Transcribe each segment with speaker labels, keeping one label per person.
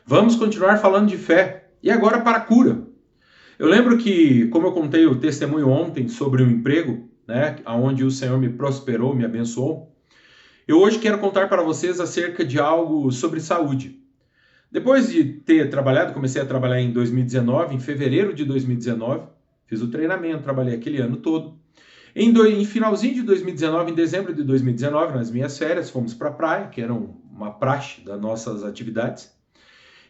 Speaker 1: Vamos continuar falando de fé. E agora para a cura. Eu lembro que, como eu contei o testemunho ontem sobre o emprego, né, onde o Senhor me prosperou, me abençoou, eu hoje quero contar para vocês acerca de algo sobre saúde. Depois de ter trabalhado, comecei a trabalhar em 2019, em fevereiro de 2019, fiz o treinamento, trabalhei aquele ano todo. Em finalzinho de 2019, em dezembro de 2019, nas minhas férias, fomos para a praia, que era uma praxe das nossas atividades.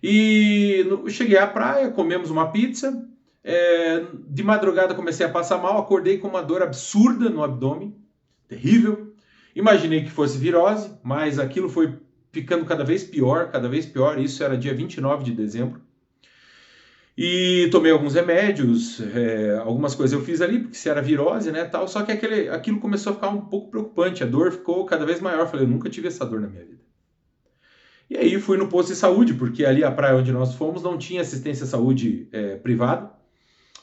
Speaker 1: E cheguei à praia, comemos uma pizza, de madrugada comecei a passar mal, acordei com uma dor absurda no abdômen, terrível. Imaginei que fosse virose, mas aquilo foi ficando cada vez pior, isso era dia 29 de dezembro. E tomei alguns remédios, algumas coisas eu fiz ali, porque se era virose, né, tal, só que aquilo começou a ficar um pouco preocupante, a dor ficou cada vez maior, falei, eu nunca tive essa dor na minha vida. E aí fui no posto de saúde, porque ali a praia onde nós fomos não tinha assistência à saúde privada.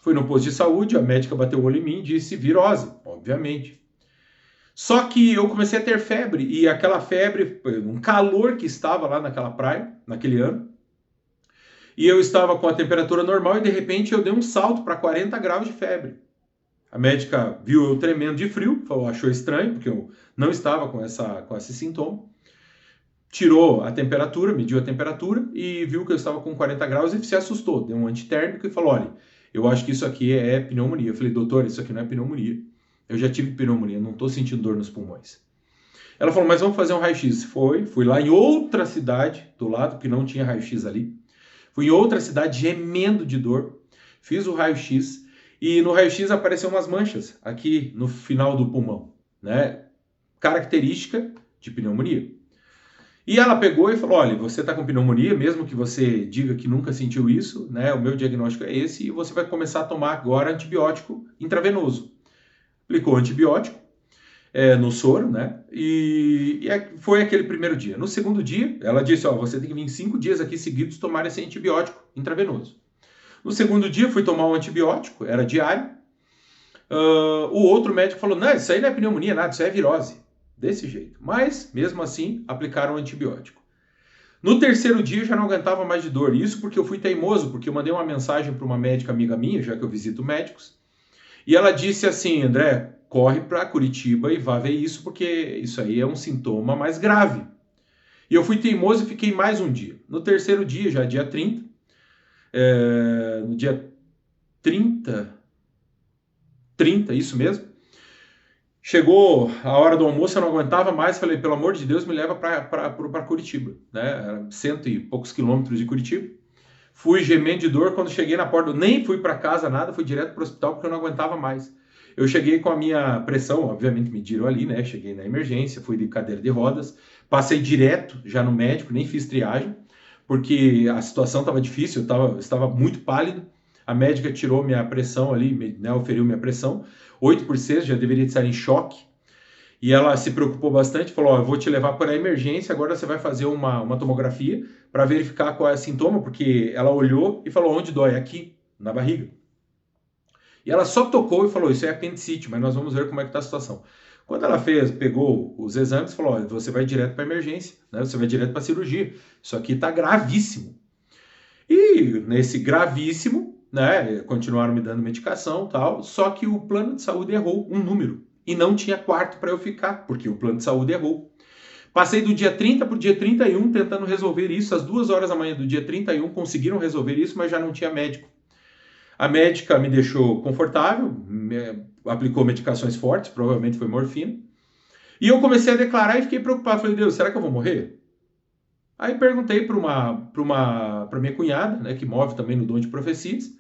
Speaker 1: Fui no posto de saúde, a médica bateu o olho em mim e disse virose, obviamente. Só que eu comecei a ter febre, e aquela febre, um calor que estava lá naquela praia, naquele ano, e eu estava com a temperatura normal e de repente eu dei um salto para 40 graus de febre. A médica viu eu tremendo de frio, falou, achou estranho, porque eu não estava com esse sintoma. Tirou a temperatura, mediu a temperatura e viu que eu estava com 40 graus e se assustou. Deu um antitérmico e falou, olha, eu acho que isso aqui é pneumonia. Eu falei, doutor, isso aqui não é pneumonia. Eu já tive pneumonia, não estou sentindo dor nos pulmões. Ela falou, mas vamos fazer um raio-x. Fui lá em outra cidade do lado, porque não tinha raio-x ali. Fui em outra cidade gemendo de dor, fiz o raio-x e no raio-x apareceu umas manchas aqui no final do pulmão, né? Característica de pneumonia. E ela pegou e falou, olha, você está com pneumonia, mesmo que você diga que nunca sentiu isso, né? O meu diagnóstico é esse e você vai começar a tomar agora antibiótico intravenoso. Aplicou antibiótico no soro, né? E foi aquele primeiro dia. No segundo dia, ela disse, ó, você tem que vir 5 dias aqui seguidos tomar esse antibiótico intravenoso. No segundo dia, fui tomar um antibiótico, era diário. O outro médico falou, não, isso aí não é pneumonia, nada, isso é virose. Desse jeito. Mas, mesmo assim, aplicaram antibiótico. No terceiro dia, eu já não aguentava mais de dor. Isso porque eu fui teimoso, porque eu mandei uma mensagem para uma médica amiga minha, já que eu visito médicos, e ela disse assim, André, corre para Curitiba e vá ver isso, porque isso aí é um sintoma mais grave. E eu fui teimoso e fiquei mais um dia. No terceiro dia, já dia 30, no dia 30, isso mesmo, chegou a hora do almoço, eu não aguentava mais, falei, pelo amor de Deus, me leva para Curitiba, né? Era 100 e poucos quilômetros de Curitiba. Fui gemendo de dor, quando cheguei na porta, nem fui para casa, nada, fui direto para o hospital porque eu não aguentava mais. Eu cheguei com a minha pressão, obviamente mediram ali, né? Cheguei na emergência, fui de cadeira de rodas, passei direto já no médico, nem fiz triagem, porque a situação estava difícil, eu estava muito pálido. A médica tirou minha pressão ali, né, oferiu minha pressão, 8/6, já deveria estar em choque. E ela se preocupou bastante, falou, ó, eu vou te levar para a emergência, agora você vai fazer uma tomografia para verificar qual é o sintoma, porque ela olhou e falou, onde dói? Aqui, na barriga. E ela só tocou e falou, isso é apendicite, mas nós vamos ver como é que está a situação. Quando ela pegou os exames, falou, ó, você vai direto para a emergência, né? Você vai direto para a cirurgia. Isso aqui está gravíssimo. E nesse gravíssimo, né, continuaram me dando medicação e tal, só que o plano de saúde errou um número. E não tinha quarto para eu ficar, porque o plano de saúde errou. Passei do dia 30 para o dia 31 tentando resolver isso. Às 2 horas da manhã do dia 31 conseguiram resolver isso, mas já não tinha médico. A médica me deixou confortável, aplicou medicações fortes, provavelmente foi morfina. E eu comecei a declarar e fiquei preocupado. Falei, Deus, será que eu vou morrer? Aí perguntei para minha cunhada, né, que move também no dom de profecias,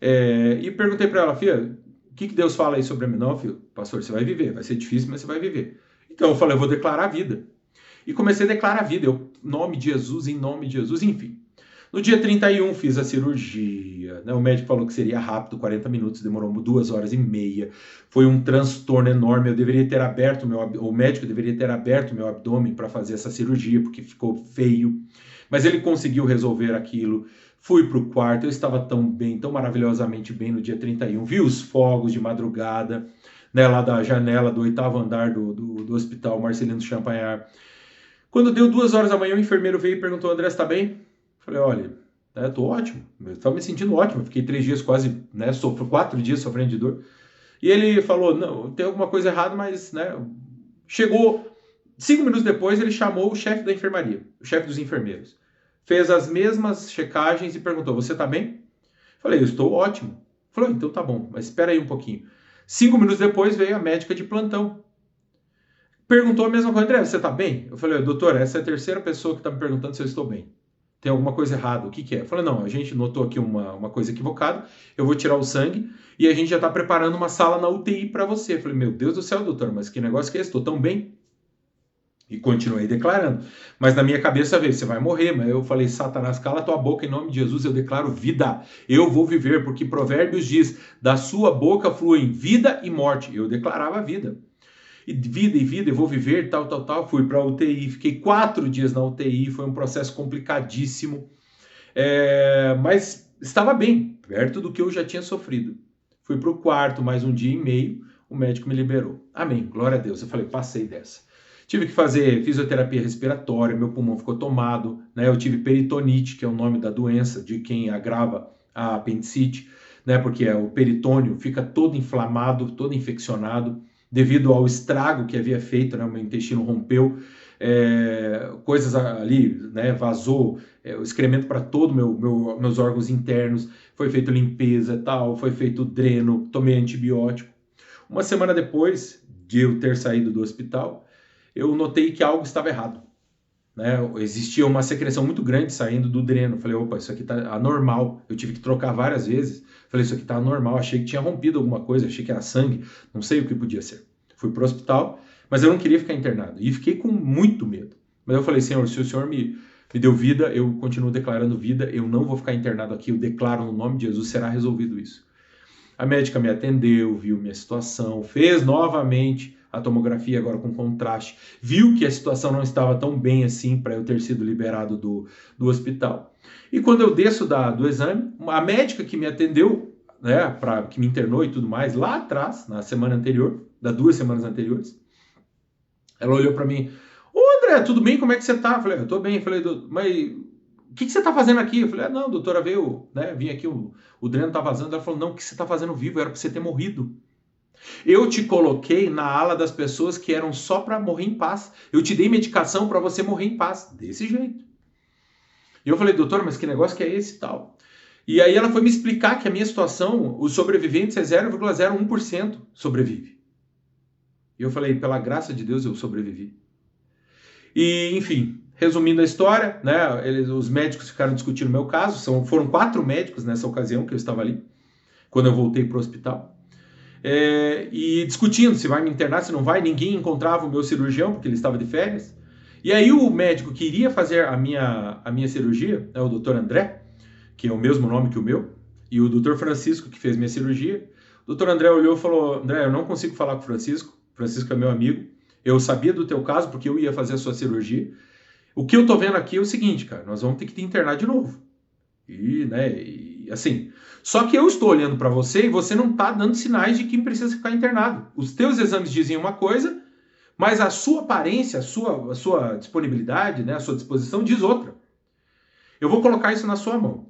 Speaker 1: e perguntei para ela, filha, o que Deus fala aí sobre mim? Não, filho, pastor, você vai viver, vai ser difícil, mas você vai viver. Então eu falei, eu vou declarar a vida. E comecei a declarar a vida, em nome de Jesus, enfim. No dia 31 fiz a cirurgia, né? O médico falou que seria rápido, 40 minutos, demorou 2 horas e meia. Foi um transtorno enorme, eu deveria ter aberto o médico deveria ter aberto meu abdômen para fazer essa cirurgia, porque ficou feio. Mas ele conseguiu resolver aquilo. Fui para o quarto, eu estava tão bem, tão maravilhosamente bem no dia 31. Vi os fogos de madrugada, né, lá da janela do 8º andar do hospital Marcelino Champagnat. Quando deu 2 horas da manhã, o enfermeiro veio e perguntou, André, você está bem? Falei, olha, né, tô ótimo, eu estava me sentindo ótimo, fiquei 3 dias quase, né, 4 dias sofrendo de dor. E ele falou, não, tem alguma coisa errada, mas, né, chegou 5 minutos depois, ele chamou o chefe da enfermaria, o chefe dos enfermeiros. Fez as mesmas checagens e perguntou, você tá bem? Falei, eu estou ótimo. Falou, então tá bom, mas espera aí um pouquinho. 5 minutos depois veio a médica de plantão. Perguntou a mesma coisa, André, você tá bem? Eu falei, doutor, essa é a terceira pessoa que tá me perguntando se eu estou bem. Tem alguma coisa errada, o que que é? Eu falei, não, a gente notou aqui uma coisa equivocada, eu vou tirar o sangue e a gente já tá preparando uma sala na UTI para você. Eu falei, meu Deus do céu, doutor, mas que negócio que é esse? Estou tão bem. E continuei declarando. Mas na minha cabeça veio, você vai morrer. Mas eu falei, Satanás, cala tua boca em nome de Jesus, eu declaro vida. Eu vou viver, porque Provérbios diz, da sua boca fluem vida e morte. Eu declarava vida. E vida, eu vou viver, tal, tal, tal. Fui para a UTI, fiquei 4 dias na UTI, foi um processo complicadíssimo. Mas estava bem, perto do que eu já tinha sofrido. Fui para o quarto, mais 1 dia e meio, o médico me liberou. Amém, glória a Deus. Eu falei, passei dessa. Tive que fazer fisioterapia respiratória, meu pulmão ficou tomado, né? Eu tive peritonite, que é o nome da doença de quem agrava a apendicite, né? Porque o peritônio fica todo inflamado, todo infeccionado, devido ao estrago que havia feito, né? O meu intestino rompeu, coisas ali, né? Vazou o excremento para todo meus órgãos internos, foi feita limpeza e tal, foi feito dreno, tomei antibiótico. Uma semana depois de eu ter saído do hospital, eu notei que algo estava errado, né? Existia uma secreção muito grande saindo do dreno. Falei, opa, isso aqui tá anormal. Eu tive que trocar várias vezes. Falei, isso aqui tá anormal. Achei que tinha rompido alguma coisa, achei que era sangue, não sei o que podia ser. Fui pro hospital, mas eu não queria ficar internado. E fiquei com muito medo. Mas eu falei, Senhor, se o Senhor me deu vida, eu continuo declarando vida, eu não vou ficar internado aqui, eu declaro no nome de Jesus, será resolvido isso. A médica me atendeu, viu minha situação, fez novamente a tomografia agora com contraste, viu que a situação não estava tão bem assim para eu ter sido liberado do hospital. E quando eu desço do exame, a médica que me atendeu, né, que me internou e tudo mais, lá atrás, na semana anterior, das 2 semanas anteriores, ela olhou para mim, ô André, tudo bem? Como é que você tá? Eu falei, eu tô bem. Eu falei, mas o que você tá fazendo aqui? Eu falei, não, doutora, veio, né, vim aqui, o dreno tá vazando. Ela falou, não, o que você tá fazendo vivo? Era pra você ter morrido. Eu te coloquei na ala das pessoas que eram só para morrer em paz. Eu te dei medicação para você morrer em paz. Desse jeito. E eu falei, doutor, mas que negócio que é esse e tal? E aí ela foi me explicar que a minha situação, os sobreviventes é 0,01% sobrevive. E eu falei, pela graça de Deus eu sobrevivi. E, enfim, resumindo a história, né, os médicos ficaram discutindo o meu caso. Foram 4 médicos nessa ocasião que eu estava ali, quando eu voltei para o hospital. E discutindo se vai me internar, se não vai. Ninguém encontrava o meu cirurgião, porque ele estava de férias. E aí o médico que iria fazer a minha cirurgia, o doutor André, que é o mesmo nome que o meu, e o doutor Francisco, que fez minha cirurgia. O doutor André olhou e falou, André, eu não consigo falar com o Francisco. Francisco é meu amigo. Eu sabia do teu caso, porque eu ia fazer a sua cirurgia. O que eu tô vendo aqui é o seguinte, cara, nós vamos ter que te internar de novo. E assim, só que eu estou olhando para você e você não está dando sinais de que precisa ficar internado. Os teus exames dizem uma coisa, mas a sua aparência, a sua disponibilidade, né, a sua disposição diz outra. Eu vou colocar isso na sua mão.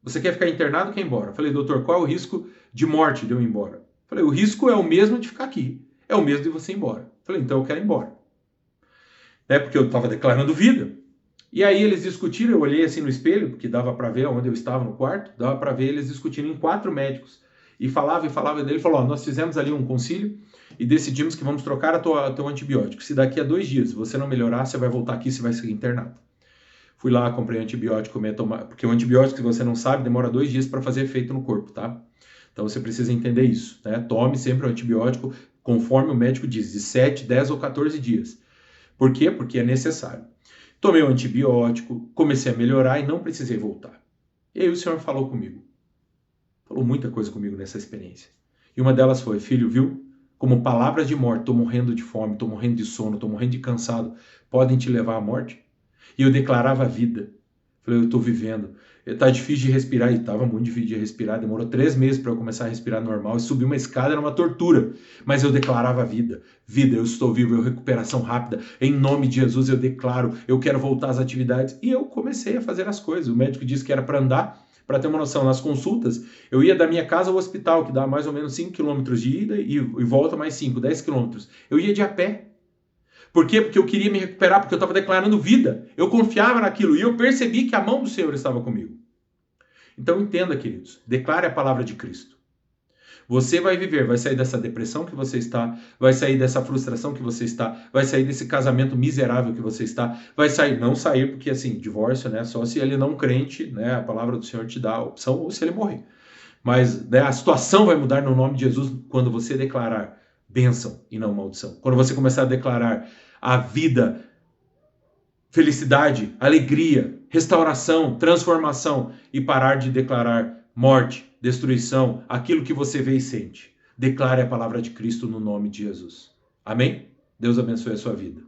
Speaker 1: Você quer ficar internado ou quer ir embora? Eu falei, doutor, qual é o risco de morte de eu ir embora? Eu falei, o risco é o mesmo de ficar aqui. É o mesmo de você ir embora. Eu falei, então eu quero ir embora. Porque eu estava declarando vida. E aí eles discutiram, eu olhei assim no espelho, porque dava para ver onde eu estava no quarto, dava para ver eles discutindo em 4 médicos. E falava dele, falou, nós fizemos ali um concílio e decidimos que vamos trocar teu antibiótico. Se daqui a 2 dias você não melhorar, você vai voltar aqui e você vai ser internado. Fui lá, comprei antibiótico, porque o antibiótico, se você não sabe, demora 2 dias para fazer efeito no corpo, tá? Então você precisa entender isso, né? Tome sempre o antibiótico conforme o médico diz, de 7, 10 ou 14 dias. Por quê? Porque é necessário. Tomei o antibiótico, comecei a melhorar e não precisei voltar. E aí o Senhor falou comigo. Falou muita coisa comigo nessa experiência. E uma delas foi, filho, viu? Como palavras de morte, tô morrendo de fome, tô morrendo de sono, tô morrendo de cansado, podem te levar à morte? E eu declarava a vida. Falei, eu estou vivendo. Tá difícil de respirar, e estava muito difícil de respirar. Demorou 3 meses para eu começar a respirar normal. E subir uma escada era uma tortura. Mas eu declarava vida. Vida, eu estou vivo, eu recuperação rápida. Em nome de Jesus eu declaro, eu quero voltar às atividades. E eu comecei a fazer as coisas. O médico disse que era para andar. Para ter uma noção, nas consultas, eu ia da minha casa ao hospital, que dá mais ou menos 5 quilômetros de ida e volta mais 5, 10 quilômetros. Eu ia de a pé. Por quê? Porque eu queria me recuperar, porque eu estava declarando vida. Eu confiava naquilo e eu percebi que a mão do Senhor estava comigo. Então entenda, queridos, declare a palavra de Cristo. Você vai viver, vai sair dessa depressão que você está, vai sair dessa frustração que você está, vai sair desse casamento miserável que você está, vai sair, não sair, porque assim, divórcio, né, só se ele não crente, né, a palavra do Senhor te dá a opção, ou se ele morrer. Mas né, a situação vai mudar no nome de Jesus quando você declarar bênção e não maldição. Quando você começar a declarar a vida, felicidade, alegria, restauração, transformação e parar de declarar morte, destruição, aquilo que você vê e sente. Declare a palavra de Cristo no nome de Jesus. Amém? Deus abençoe a sua vida.